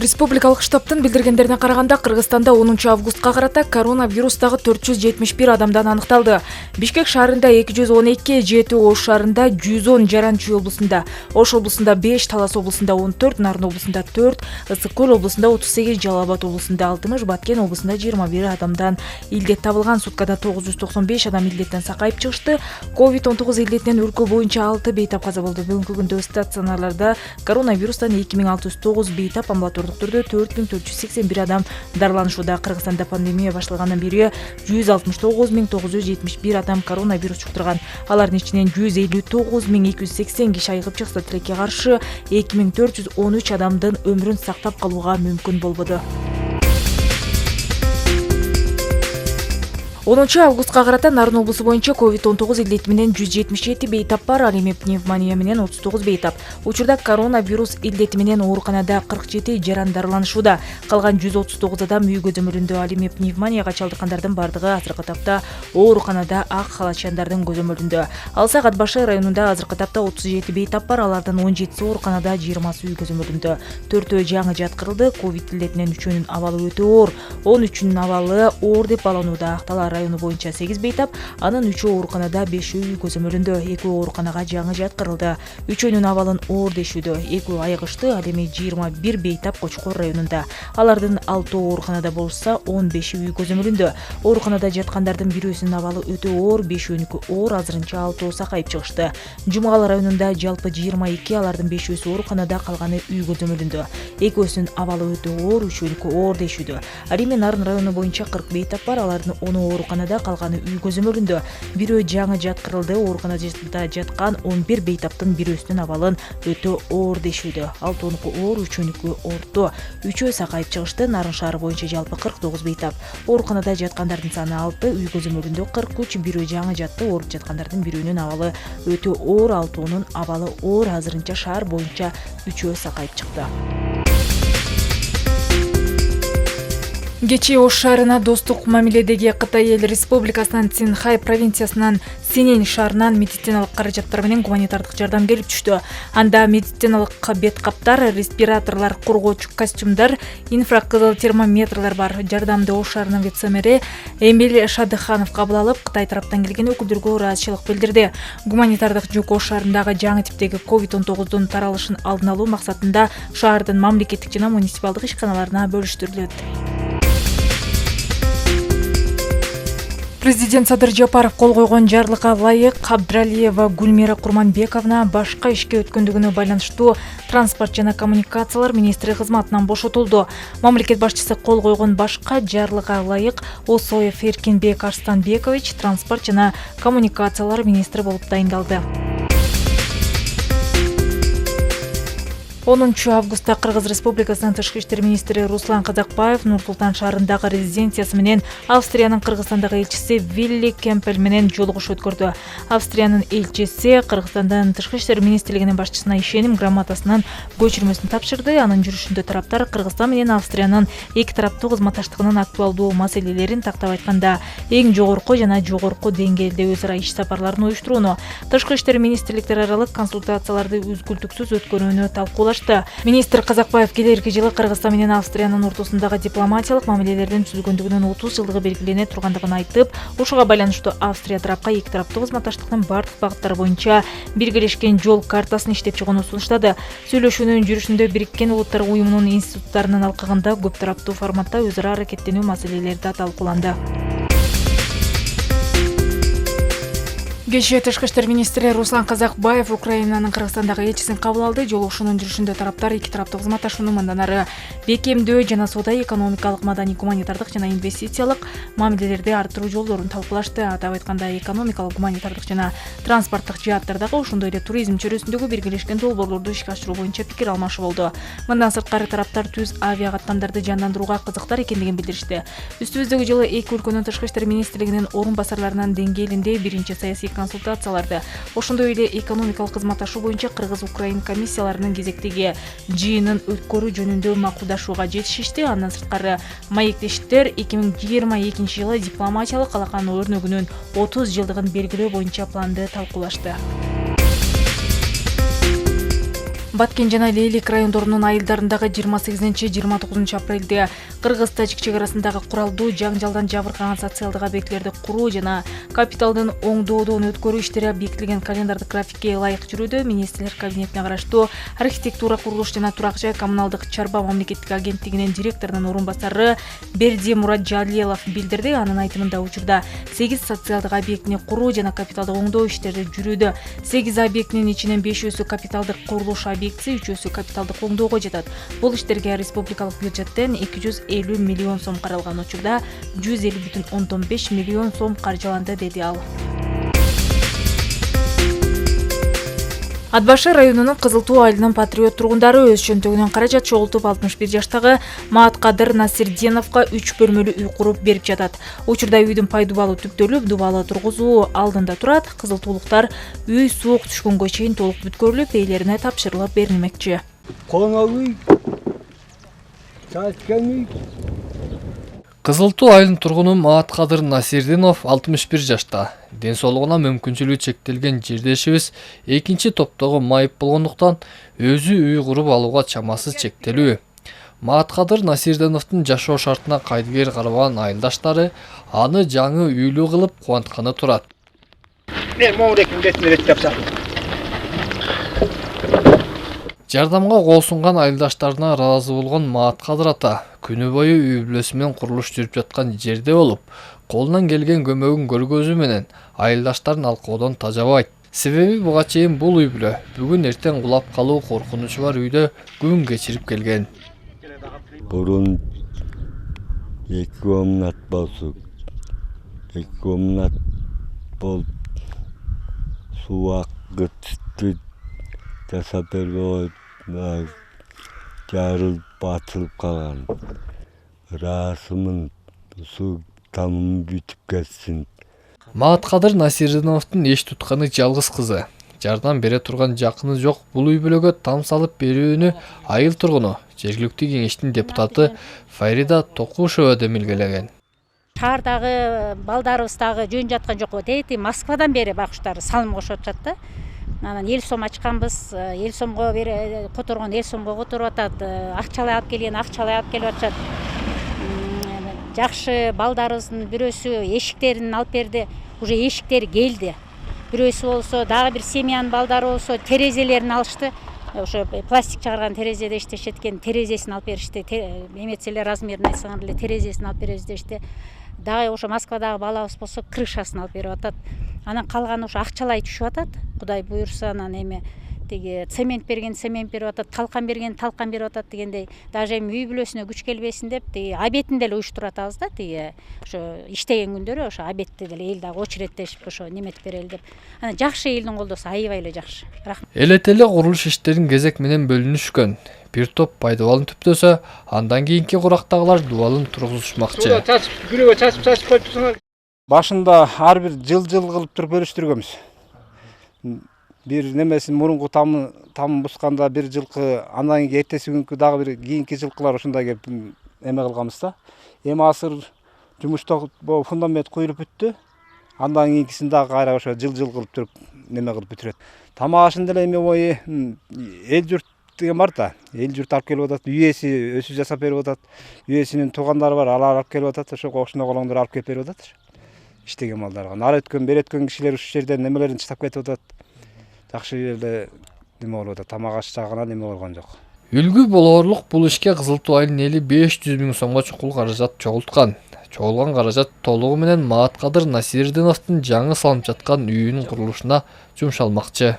Республикалык штабтын билдиргендерине караганда Кыргызстанда 10 августка карата коронавирустагы 471 адамдан аныкталды. Бишкек шаарында 212, Жети Ош шаарында 110, Жаран Чүй облусунда, Ош облусунда 5, Талас облусунда 14, Нарын облусунда 4, Ысык Көл облусунда 38, Жалал Абад облусунда 60, Баткен облусунда 21 адамдан илдет табылган. Суткада 995 адам илдеттен сакайып чыгышты. COVID-19 илдетинен өлкө боюнча 6 бейтап каза болду. Бүгүнкү күндө стационарларда коронавирустан 2609 бейтап, амбулатордук түрдө 4481 адам дарыланышууда. Кыргызстанда пандемия башталгандан бери 169971 адам коронавирус жуктурган. Алардын ичинен 159280 киши айыгып чыкса, тилекке каршы 2413 адамдын өмүрүн сактап калууга мүмкүн болбоду. 10 августка карата Нарын облусу боюнча COVID-19 илдети менен 177 бейтап бар, ал эми пневмония менен 39 бейтап. Учурда коронавирус илдети менен ооруканада 47 жаран дарыланышууда. Калган 139 адам үй көзөмөлүндө. Ал эми пневмонияга чалдыккандардын бардыгы азыркы тапта ооруканада ак халачандардын көзөмөлүндө. Ал Сагат Башай районунда азыркы тапта 37 бейтап бар, алардын 17си ооруканада, 20сы үй көзөмөлүндө. 4-өө жаңы жаткырылды. Ковид илдетинен 3-өнүн абалы өтө оор, 13-үнүн абалы оор деп баланууда. Актала району боюнча 8 бейтап, анын 3-өө ооруканада, 5-өө үй көзөмөлүндө. 2 ооруканага жаңы жаткырылды. 3-өнүн абалын оор дешүүдө. 2 айыгышты. Ал эми 21 бейтап Кочкор районунда. Алардын 6 ооруканада болушса, 15 үй көзөмөлүндө. Ооруканада жаткандардын 1-өсүнүн абалы өтө оор, 5-өөнүкү оор, азырынча 6 сакайып чыгышты. Жумгал районунда жалпы 22, алардын 5-өсү ооруканада, калганы үй көзөмөлүндө. 2-өсүнүн абалы өтө оор, 3-өөнүкү оор дешүүдө. Ал эми Нарын району боюнча 40 бейтап бар, алардын 10 ооруканада, калганы үй көзөмөлүндө. 1-өө жаңы жаткырылды. Ооруканада жаткан 11 бейтаптын 1-өсүнүн абалын өтө оор дешүүдө. 6-өөнүкү оор, 3-өөнүкү орто. 3-өө сакайып чыгышты. Нарын шаары боюнча жалпы 49 бейтап. Ооруканада жаткандардын саны 6, үй көзөмөлүндө 43, 1-өө жаңы жатты. Ооруп жаткандардын 1-өөнүн абалы өтө оор, 6-өөнүн абалы оор. Азырынча шаар боюнча 3-өө сакайып чыкты. Кечээ Ош шаарына достук мамиледеги Кытай Эл Республикасынын Цинхай провинциясынын Синень шаарынан медициналык каражаттар менен гуманитардык жардам келип түштү. Анда медициналык бет каптар, респираторлор, коргоочу костюмдар, инфракызыл термометрлер бар. Жардамды Ош шаарынын вице-мэри Эмиль Шадыханов кабыл алып, Кытай тараптан келген өкүлдөргө ыраазычылык билдирди. Гуманитардык жүк Ош шаарындагы жаңы типтеги COVID-19 таралышын алдын алуу максатында шаардын мамлекеттик жана муниципалдык ишканаларына бөлүштүрүлөт. Президент Садыр Жапаров кол койгон жарлыкка ылайык Абдралиева Гүлмира Курманбековна башка ишке өткөндүгүнө байланыштуу транспорт жана коммуникациялар министри кызматынан бошотулду. Мамлекет башчысы кол койгон башка жарлыкка ылайык Осоев Эркинбек Арстанбекович транспорт жана коммуникациялар министри болуп дайындалды. 10 августта Кыргыз Республикасынын тышкы иштер министри Руслан Казакбаев Нур-Султан шаарындагы резиденциясы менен Австриянын Кыргызстандагы элчиси Вилли Кемпель менен жолугуш өткөрдү. Австриянын элчиси Кыргызстандын тышкы иштер министрлигинин башчысына ишеним грамотасынын көчүрмөсүн тапшырды. Анын жүрүшүндө тараптар Кыргызстан менен Австриянын эки тараптуу кызматташтыгынын актуалдуу маселелерин тактап айтканда, эң жогорку жана жогорку деңгээлде өз ара иш сапарларын уюштурууну, тышкы иштер министрликтер аралык консультацияларды үзгүлтүксүз өткөрүүнү талкуулашты. Министр Казакбаев келерки жылы Кыргызстан менен Австриянын ортосундагы дипломатиялык мамилелердин түзүлгөндүгүнүн 30 жылдыгы белгилене тургандыгын айтып, ушуга байланыштуу Австрия тарапка эки тараптуу кызматташтыктын бардык багыттары боюнча биргелешкен жол картасын иштеп чыгууну сунуштады. Сүйлөшүүнүн жүрүшүндө Бириккен Улуттар уюмунун институттарынын алкагында көп тараптуу форматта өз ара аракеттенүү маселелери да талкууланды. Кечээ тышкы иштер министри Руслан Казакбаев Украинанын Кыргызстандагы элчисин кабыл алды. Жолугушуунун жүрүшүндө тараптар эки тараптуу кызматташууну мындан ары бекемдөө жана соода-экономикалык, маданий, гуманитардык жана инвестициялык мамилелерди арттыруу жолдорун талкуулашты. Атап айтканда, экономикалык, гуманитардык жана транспорттук жааттардагы, ошондой эле туризм чөйрөсүндөгү биргелешкен долбоорлорду ишке ашыруу боюнча пикир алмашуу болду. Мындан сырткары тараптар түз авиакаттамдарды жандандырууга кызыктар экендигин билдиришти. Үстүбүздөгү жылы эки өлкөнүн тышкы иштер министрлигинин орун басарларынын деңгээлинде биринчи саясий консультацияларды, ошондой эле экономикалык кызматташуу боюнча Кыргыз-Украин комиссияларынын кезектеги жыйынын өткөрүү жөнүндө макулдашууга жетишишти. Андан сырткары маектештер 2022 жылы дипломатиялык алаканын өрнөгүнүн 30 жылдыгын белгилөө боюнча планды талкуулашты. Баткен жана Лейлик райондорунун айылдарындагы 28-29 апрелде Кыргыз-Тажик чекарасындагы куралдуу жаңжалдан жабыркаган социалдык объектилерди куруу жана капиталдын оңдоодон өткөрүү иштери бекитилген календардык графикке ылайык жүрүүдө министрлер кабинетине караштуу архитектура, курулуш жана турак жай коммуналдык чарба мамлекеттик агенттигинин директорунун орун басары Берди Мураджалилов билдирди. Анын айтымында учурда 8 социалдык объектини куруу жана капиталдык оңдоо иштери жүрүүдө. 8 объектинин ичинен 5-өсү капиталдык курулуш объектиси, 3-өсү капиталдык оңдоого жатат. Бул иштерге республикалык бюджеттен 250 миллион сом каралган. Учурда 150,5 миллион сом каржыланды, деди ал. Ат башы районунун Кызыл Туу айылынын патриот тургундары өз чөнтөгүнөн каражат чогултуп 61 жаштагы Мааткадыр Насирденовго 3 бөлмөлүү үй куруп берип жатат. Учурда үйдүн пайдубалы түптөлүп, дубалы тургузуу алдында турат. Кызыл Туулуктар үй суук түшкөнгө чейин толук бүткөрүлүп, ээлерине тапшырылып берилмекчи. Кызыл Туу айылынын тургуну Мааткадыр Насирденов 61 жашта. Ден соолугуна мүмкүнчүлүгү чектелген жердешибиз экинчи топтогу майып болгондуктан өзү үй куруп алууга чамасы чектелүү. Мааткадыр Насирденовдун жашоо шартына кайдыгер карабаган айылдаштары аны жаңы үйлүү кылып кубантканы турат. Жардамга кол сунган айылдаштарына ыраазы болгон Мааткадыр ата күнү бою үй бүлөсү менен курулуш жүрүп жаткан жерде болуп, колунан келген көмөгүн көргөзүү менен айылдаштарын алкоодон тажабайт. Себеби буга чейин бул үй бүлө бүгүн эртең кулап калуу коркунучу бар үйдө күн кечирип келген. Бурун 2 комнат болсу, 2 комнат болуп суакты жасап бербей жарылып батылып калган. Расымын суу тамым бүтүп кетсин. Мааткадыр Насирденовдун эч тутканы жалгыз кызы. Жардам бере турган жакыны жок бул үй бүлөгө там салып берүүнү айыл тургуну, жергиликтүү кеңештин депутаты Фарида Токушева демилгелеген. Шаардагы балдарыбыз дагы жөн жаткан жок. Дети Москвадан бери бакуштар салым кошуп атат да. Анан эл сом ачканбыз, эл сомго которгон эл сомго которуп атат, акчалай алып келген акчалай алып келип атышат. Жакшы балдарыбыздын бирөөсү эшиктерин алып берди, уже эшиктери келди. Бирөөсү болсо дагы бир семьянын балдары болсо терезелерин алышты. Ошо пластик чыгарган терезеде иштешет экен, терезесин алып беришти. Эметселер размерин айтсаңар эле терезесин алып беребиз дешти. Дагы ошо Москвадагы балабыз болсо крышасын алып берип атат. Анан калганы ошо акчалай түшүп атат. Кудай буйрса, анан эми тиги цемент берген цемент берип атат, талкан берген талкан берип атат дегендей. Даже эми үй бүлөсүнө күч келбесин деп тиги обедин деле уюштуруп атабыз да, тиги ошо иштеген күндөрү ошо обедти деле эл дагы очередтешип ошо неметип берели деп. Анан жакшы элдин колдосу аябай эле жакшы. Рахмат. Элетеле курулуш иштерин кезек менен бөлүнүшкөн. Бир топ пайдабалын түптөсө, андан кийинки курактагылар дубалын тургузушмакчы. Башында ар бир жыл кылып туруп бөлүштүргөнбүз. Бир немесин мурунку тамын бусканда бир жылкы, андан кийин эртеси күнкү дагы бир кийинки жылкылар ушундай келип эме кылганбыз да. Эми азыр жумуштоо фундамент куюлуп бүттү. Андан кийинкисин дагы кайра ошо жыл кылып туруп неме кылып бүтүрөт. Тамак ашын деле эми ой эл журт деген бар да. Эл журт алып келип атат, үйөсү өсү жасап берип атат. Үйөсүнүн туугандары бар, алар алып келип атат, ошо кошуна колоңдор алып келип берип атат. Иштеген малдарга. Нары өткөн, бери өткөн кишилер ушул жерден немелерин чыштап кетип атат. Жакшы эле неме болуп атат, тамак аш жагына неме болгон жок. Үлгү болоорлук бул ишке Кызыл Туу айылынын эли 500 000 сомго чукул каражат чогулткан. Чогулган каражат толугу менен Мааткадыр Насирденовдун жаңы салынып жаткан үйүнүн курулушуна жумшалмакчы.